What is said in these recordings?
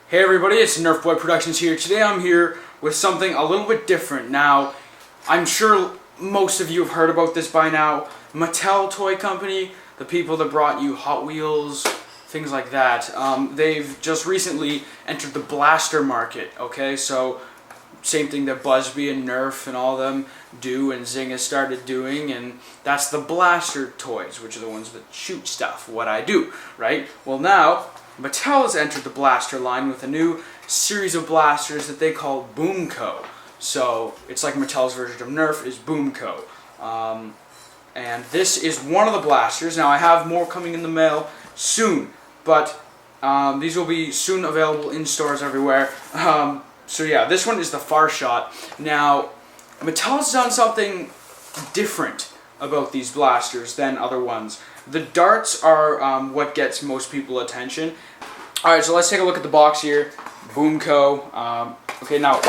Hey everybody, it's NERF Boy Productions here. Today I'm here with something a little bit different. Now, I'm sure most of you have heard about this by now. Mattel Toy Company, the people that brought you Hot Wheels, things like that. They've just recently entered the blaster market, okay? So, same thing that Buzby and Nerf and all of them do and Zing has started doing, and that's the blaster toys, which are the ones that shoot stuff, what I do, right? Well now, Mattel has entered the blaster line with a new series of blasters that they call BOOMco. So it's like Mattel's version of Nerf is BOOMco. And this is one of the blasters. Now I have more coming in the mail soon, but these will be soon available in stores everywhere. So yeah, this one is the Farshot. Now, Mattel's done something different about these blasters than other ones. The darts are what gets most people attention. Alright, so let's take a look at the box here. BOOMco. Okay, now...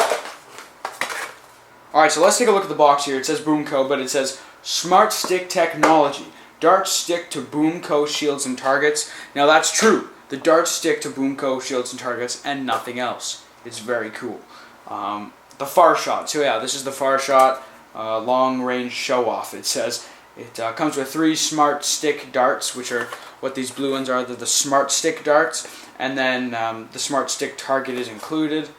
Alright, so let's take a look at the box here. It says BOOMco, but it says Smart Stick Technology. Darts stick to BOOMco shields and targets. Now that's true. The darts stick to BOOMco shields and targets and nothing else. It's very cool. The Farshot. So yeah, this is the Farshot long range show off. It says it comes with 3 smart stick darts, which are what these blue ones are. They're the smart stick darts, and then the smart stick target is included.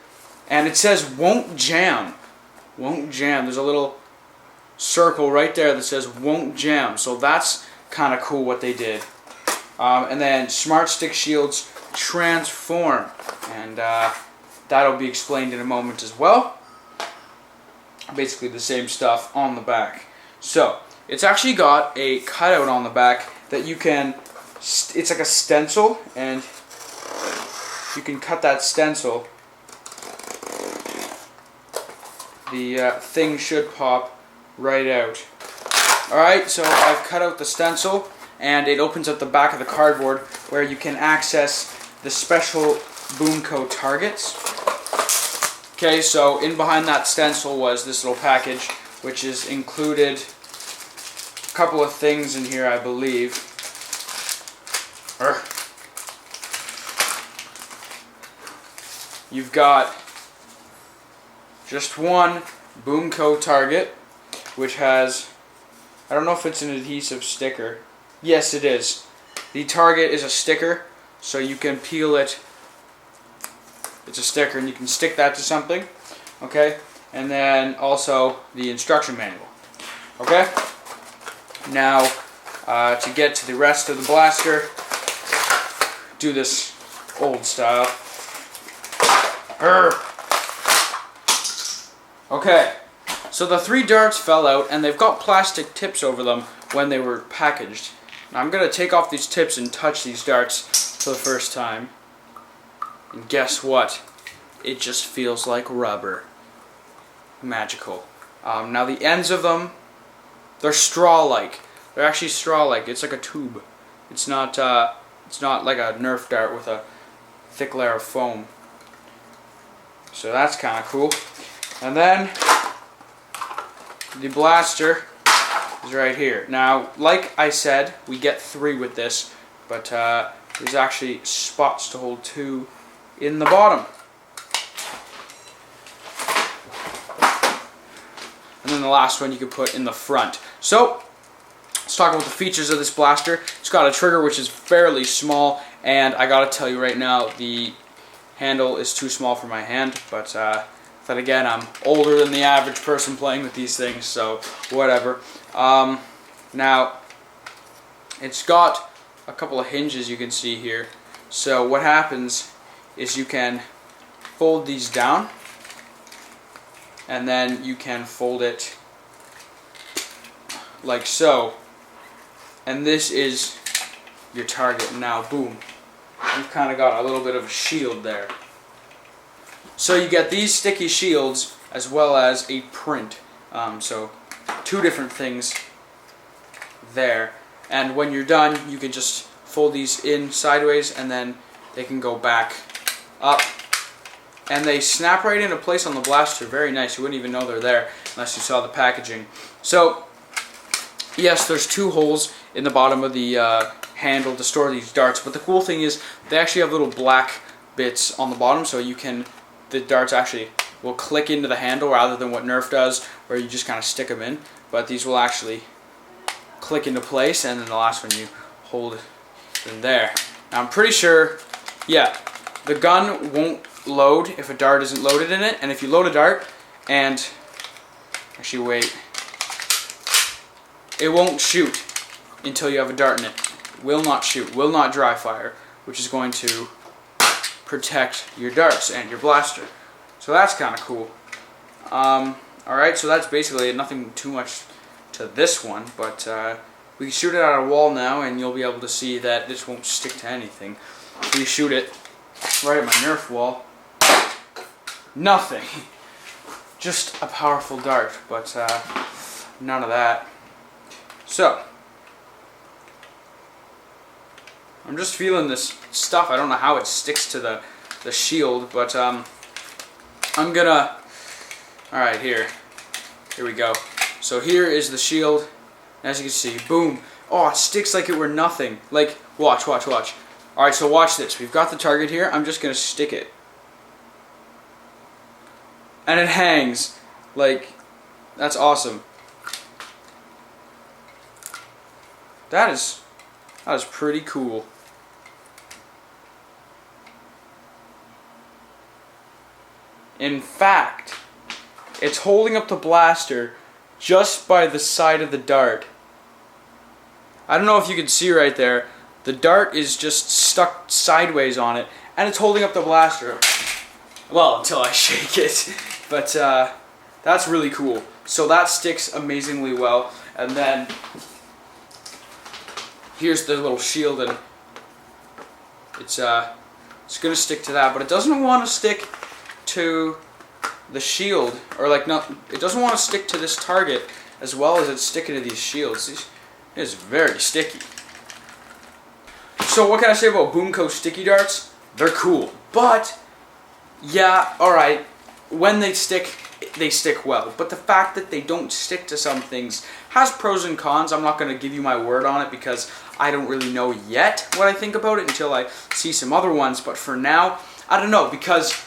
And it says won't jam. Won't jam. There's a little circle right there that says won't jam. So that's kind of cool what they did. And then smart stick shields transform, and that'll be explained in a moment as well. Basically the same stuff on the back. So it's actually got a cutout on the back that you can, it's like a stencil, and you can cut that stencil. The thing should pop right out. Alright, so I've cut out the stencil, and it opens up the back of the cardboard where you can access the special BOOMco targets. Okay, so in behind that stencil was this little package, which is included a couple of things in here, I believe. You've got just one BOOMco target, which has, I don't know if it's an adhesive sticker. Yes, it is. The target is a sticker, so you can peel it. It's a sticker, and you can stick that to something, okay? And then also the instruction manual, okay? Now, to get to the rest of the blaster, do this old style. Okay, so the 3 darts fell out, and they've got plastic tips over them when they were packaged. Now I'm going to take off these tips and touch these darts for the first time. And guess what? It just feels like rubber. Magical. Now the ends of them, they're straw-like. They're actually straw-like. It's like a tube. It's not like a Nerf dart with a thick layer of foam. So that's kind of cool. And then the blaster is right here. Now, like I said, we get 3 with this, but there's actually spots to hold 2 in the bottom. And then the last one you can put in the front. So, let's talk about the features of this blaster. It's got a trigger which is fairly small, and I gotta tell you right now, the handle is too small for my hand, but then again, I'm older than the average person playing with these things, so whatever. Now, it's got a couple of hinges you can see here. So what happens is you can fold these down, and then you can fold it like so, and this is your target. Now boom, you've kind of got a little bit of a shield there. So you get these sticky shields as well as a print, so 2 different things there, and when you're done you can just fold these in sideways, and then they can go back up, and they snap right into place on the blaster. Very nice. You wouldn't even know they're there unless you saw the packaging. So yes, there's 2 holes in the bottom of the handle to store these darts, but the cool thing is they actually have little black bits on the bottom, so the darts actually will click into the handle rather than what Nerf does, where you just kind of stick them in. But these will actually click into place, and then the last one you hold in there. Now I'm pretty sure, yeah, the gun won't load if a dart isn't loaded in it, and if you load a dart and actually wait, it won't shoot until you have a dart in it. Will not shoot, will not dry fire, which is going to protect your darts and your blaster. So that's kind of cool. Alright, so that's basically it. Nothing too much to this one, but we can shoot it at a wall now, and you'll be able to see that this won't stick to anything. If we shoot it right at my Nerf wall, nothing. Just a powerful dart, but none of that. So, I'm just feeling this stuff. I don't know how it sticks to the shield, but I'm gonna... Alright, here we go. So here is the shield. As you can see, boom. Oh, it sticks like it were nothing. Like, watch. Alright, so watch this. We've got the target here. I'm just gonna stick it. And it hangs. Like, that's awesome. That is pretty cool. In fact, it's holding up the blaster just by the side of the dart. I don't know if you can see right there. The dart is just stuck sideways on it, and it's holding up the blaster. Well, until I shake it. But that's really cool. So that sticks amazingly well. And then here's the little shield, and it's gonna stick to that, but it doesn't want to stick to the shield, or like it doesn't want to stick to this target as well as it's sticking to these shields. It is very sticky. So what can I say about BOOMco sticky darts? They're cool, but yeah, alright, when they stick well. But the fact that they don't stick to some things has pros and cons. I'm not going to give you my word on it because I don't really know yet what I think about it until I see some other ones. But for now, I don't know, because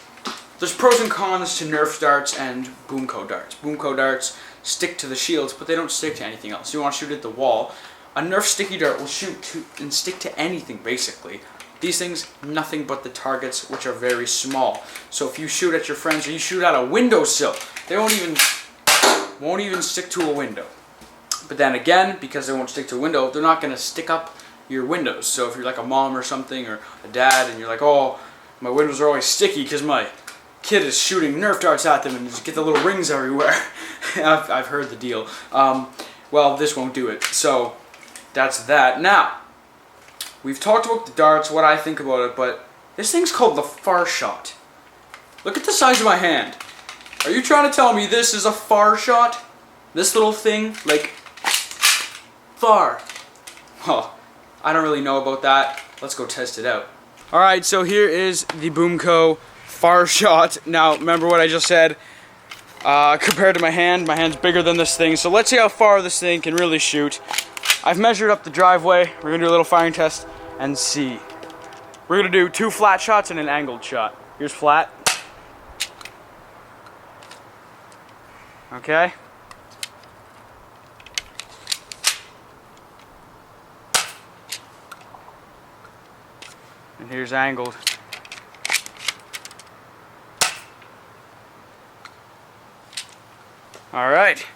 there's pros and cons to Nerf darts and BOOMco darts. BOOMco darts stick to the shields, but they don't stick to anything else. You want to shoot at the wall. A Nerf sticky dart will shoot to and stick to anything, basically. These things, nothing but the targets, which are very small. So if you shoot at your friends or you shoot at a windowsill, they won't even stick to a window. But then again, because they won't stick to a window, they're not going to stick up your windows. So if you're like a mom or something, or a dad, and you're like, oh, my windows are always sticky because my kid is shooting Nerf darts at them and just get the little rings everywhere. I've heard the deal. Well, this won't do it. So that's that. Now, we've talked about the darts, what I think about it, but this thing's called the Farshot. Look at the size of my hand. Are you trying to tell me this is a Farshot? This little thing? Like, far. Huh. I don't really know about that. Let's go test it out. Alright, so here is the BOOMco Farshot. Now, remember what I just said? Compared to my hand's bigger than this thing. So let's see how far this thing can really shoot. I've measured up the driveway. We're going to do a little firing test and see. We're going to do 2 flat shots and an angled shot. Here's flat. Okay. And here's angled. Alright.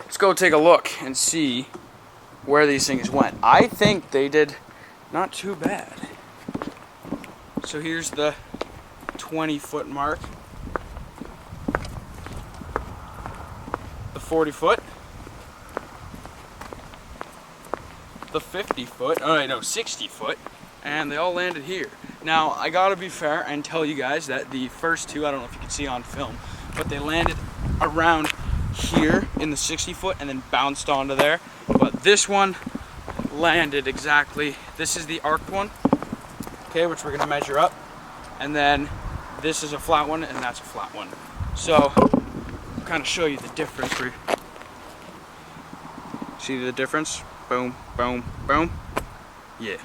Let's go take a look and see where these things went. I think they did not too bad. So here's the 20-foot mark. The 40-foot. The 50-foot. Oh, no, 60-foot. And they all landed here. Now, I gotta be fair and tell you guys that the first 2, I don't know if you can see on film, but they landed around here in the 60-foot and then bounced onto there. But this one landed exactly, this is the arced one, okay, which we're gonna measure up. And then this is a flat one and that's a flat one. So, I'll kind of show you the difference. See the difference? Boom, boom, boom. Yeah.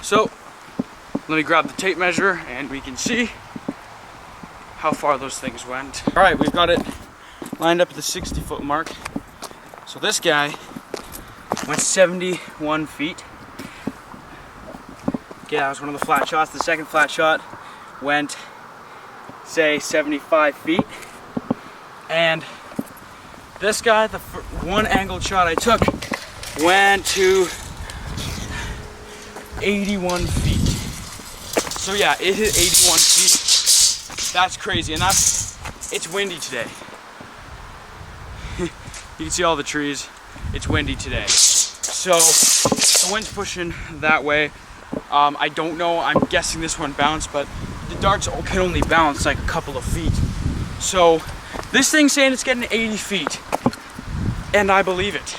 So, Let me grab the tape measure and we can see how far those things went. All right, we've got it lined up at the 60-foot mark. So this guy went 71 feet. Okay, that was one of the flat shots. The second flat shot went, say, 75 feet. And this guy, the one angled shot I took, went to 81 feet. So yeah, it hit 81 feet. That's crazy, and it's windy today. You can see all the trees. It's windy today. So the wind's pushing that way. I don't know, I'm guessing this one bounced, but the darts can only bounce like a couple of feet. So this thing's saying it's getting 80 feet, and I believe it.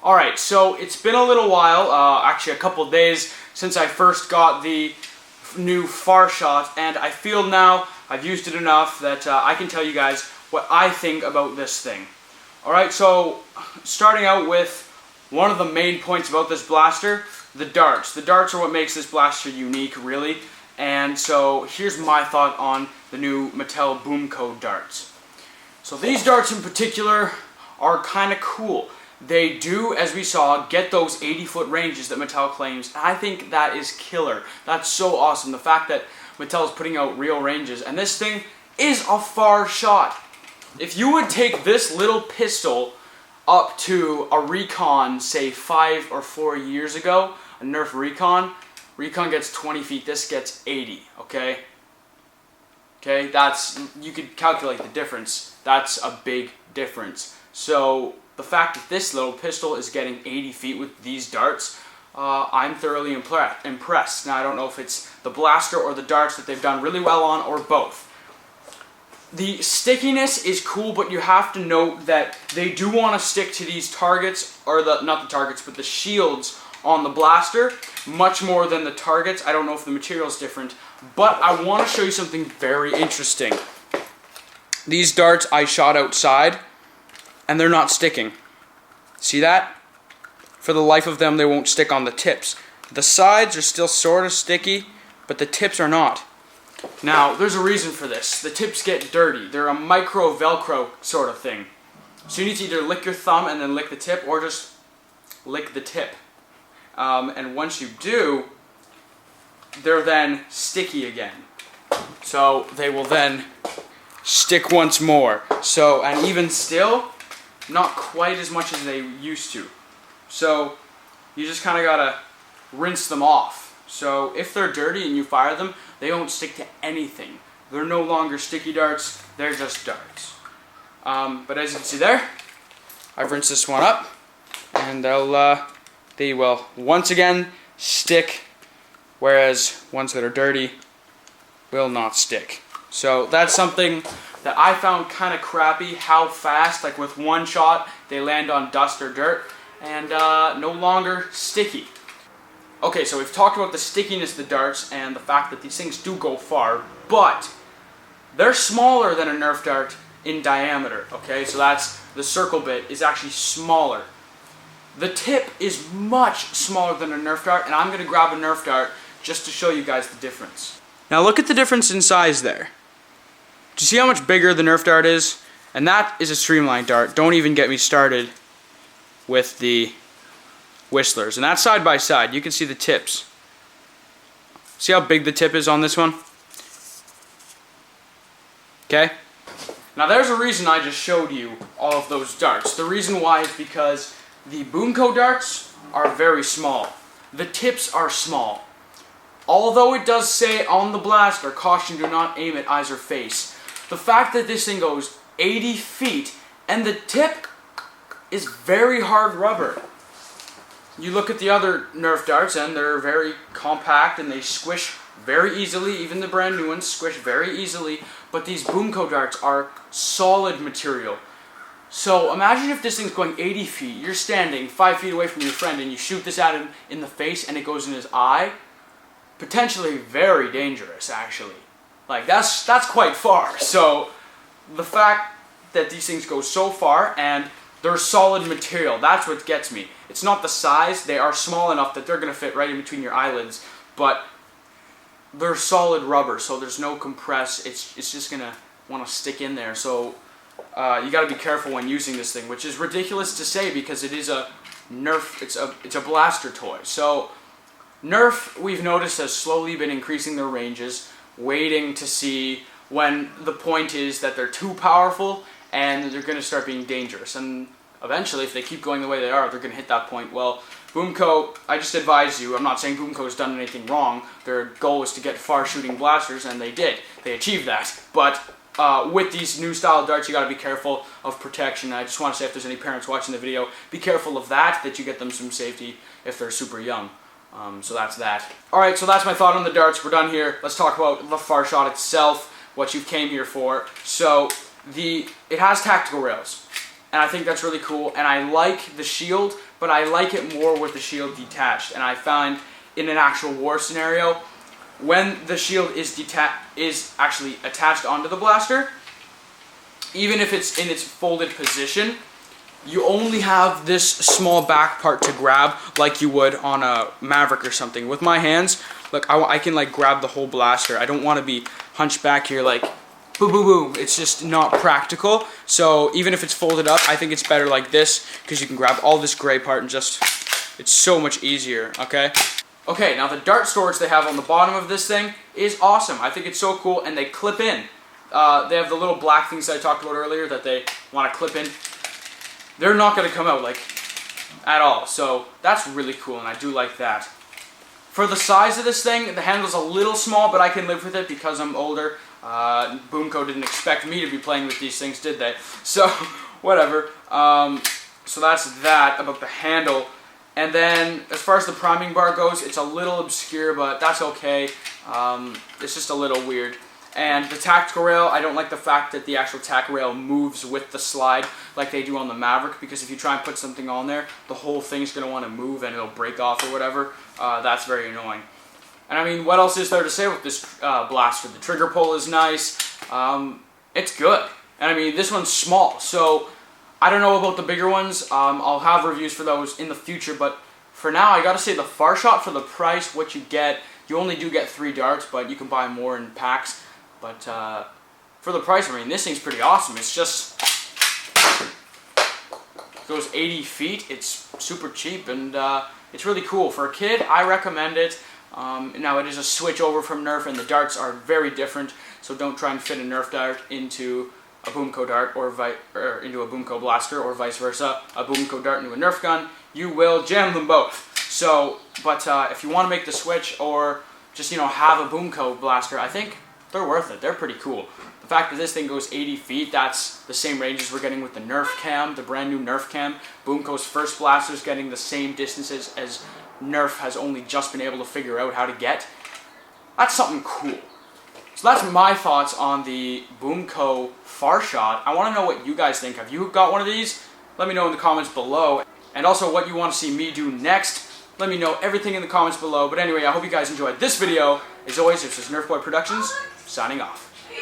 All right, so it's been a little while, actually a couple days since I first got the new Farshot, and I feel now I've used it enough that I can tell you guys what I think about this thing. Alright, so starting out with one of the main points about this blaster, the darts. The darts are what makes this blaster unique, really, and so here's my thought on the new Mattel BOOMco darts. So these darts in particular are kind of cool. They do, as we saw, get those 80-foot ranges that Mattel claims. I think that is killer. That's so awesome. The fact that Mattel is putting out real ranges. And this thing is a Farshot. If you would take this little pistol up to a Recon, say 5 or 4 years ago, a NERF Recon gets 20 feet. This gets 80, okay? Okay, you could calculate the difference. That's a big difference. So the fact that this little pistol is getting 80 feet with these darts, I'm thoroughly impressed. Now, I don't know if it's the blaster or the darts that they've done really well on, or both. The stickiness is cool, but you have to note that they do want to stick to these targets, or not the targets, but the shields on the blaster, much more than the targets. I don't know if the material is different, but I want to show you something very interesting. These darts I shot outside, and they're not sticking. See that? For the life of them, they won't stick on the tips. The sides are still sort of sticky, but the tips are not. Now, there's a reason for this. The tips get dirty. They're a micro Velcro sort of thing. So you need to either lick your thumb and then lick the tip, or just lick the tip. And once you do, they're then sticky again. So they will then stick once more. So, and even still, not quite as much as they used to. So you just kind of gotta rinse them off. So if they're dirty and you fire them, they don't stick to anything. They're no longer sticky darts, they're just darts. But as you can see there, I've rinsed this one up, and they will once again stick, whereas ones that are dirty will not stick. So that's something that I found kind of crappy, how fast, like with one shot, they land on dust or dirt, and no longer sticky. Okay, so we've talked about the stickiness of the darts and the fact that these things do go far, but they're smaller than a Nerf dart in diameter, okay? So that's, the circle bit is actually smaller. The tip is much smaller than a Nerf dart, and I'm going to grab a Nerf dart just to show you guys the difference. Now look at the difference in size there. Do you see how much bigger the Nerf dart is? And that is a streamlined dart. Don't even get me started with the Whistlers. And that's side by side. You can see the tips. See how big the tip is on this one? Okay? Now there's a reason I just showed you all of those darts. The reason why is because the BOOMco darts are very small. The tips are small. Although it does say on the blaster, caution, do not aim at eyes or face. The fact that this thing goes 80 feet and the tip is very hard rubber. You look at the other Nerf darts and they're very compact and they squish very easily. Even the brand new ones squish very easily. But these BOOMco darts are solid material. So imagine if this thing's going 80 feet, you're standing 5 feet away from your friend and you shoot this at him in the face and it goes in his eye. Potentially very dangerous, actually. Like, that's quite far. So the fact that these things go so far and they're solid material, that's what gets me. It's not the size. They are small enough that they're going to fit right in between your eyelids, but they're solid rubber, so there's no compress. It's just gonna want to stick in there. So you got to be careful when using this thing, which is ridiculous to say because it is a Nerf. It's a blaster toy. So Nerf, we've noticed, has slowly been increasing their ranges, waiting to see when the point is that they're too powerful and they're going to start being dangerous. And eventually, if they keep going the way they are, they're going to hit that point. Well, BOOMco, I just advise you, I'm not saying BOOMco has done anything wrong. Their goal was to get far-shooting blasters, and they did. They achieved that. But with these new style darts, you got to be careful of protection. I just want to say, if there's any parents watching the video, be careful of that you get them some safety if they're super young. So that's that. Alright, so that's my thought on the darts. We're done here. Let's talk about the Farshot itself, what you came here for. So, it has tactical rails, and I think that's really cool, and I like the shield, but I like it more with the shield detached. And I find in an actual war scenario, when the shield is actually attached onto the blaster, even if it's in its folded position, you only have this small back part to grab like you would on a Maverick or something. With my hands, look, I can like grab the whole blaster. I don't want to be hunched back here like boom, boom, boom. It's just not practical. So even if it's folded up, I think it's better like this because you can grab all this gray part and just, it's so much easier, okay? Okay, now the dart storage they have on the bottom of this thing is awesome. I think it's so cool, and they clip in. They have the little black things that I talked about earlier that they want to clip in. They're not going to come out, like, at all. So that's really cool, and I do like that. For the size of this thing, the handle's a little small, but I can live with it because I'm older. BOOMco didn't expect me to be playing with these things, did they? So, whatever. So that's that about the handle. And then, as far as the priming bar goes, it's a little obscure, but that's okay. It's just a little weird. And the tactical rail, I don't like the fact that the actual tack rail moves with the slide like they do on the Maverick, because if you try and put something on there, the whole thing's going to want to move and it'll break off or whatever. That's very annoying. And I mean, what else is there to say with this blaster? The trigger pull is nice. It's good. And I mean, this one's small, so I don't know about the bigger ones. I'll have reviews for those in the future, but for now, I gotta say the Farshot, for the price, what you get, you only do get 3 darts, but you can buy more in packs. But for the price, I mean, this thing's pretty awesome. It's just, it goes 80 feet. It's super cheap, and it's really cool. For a kid, I recommend it. Now, it is a switch over from Nerf, and the darts are very different, so don't try and fit a Nerf dart into a BOOMco dart or into a BOOMco blaster, or vice versa, a BOOMco dart into a Nerf gun. You will jam them both. So, but if you want to make the switch, or just, you know, have a BOOMco blaster, I think they're worth it. They're pretty cool. The fact that this thing goes 80 feet, that's the same ranges we're getting with the Nerf Cam, the brand new Nerf Cam. BOOMco's first blaster is getting the same distances as Nerf has only just been able to figure out how to get. That's something cool. So that's my thoughts on the BOOMco Farshot. I want to know what you guys think. Have you got one of these? Let me know in the comments below. And also what you want to see me do next. Let me know everything in the comments below. But anyway, I hope you guys enjoyed this video. As always, this is NerfBoy Productions, signing off.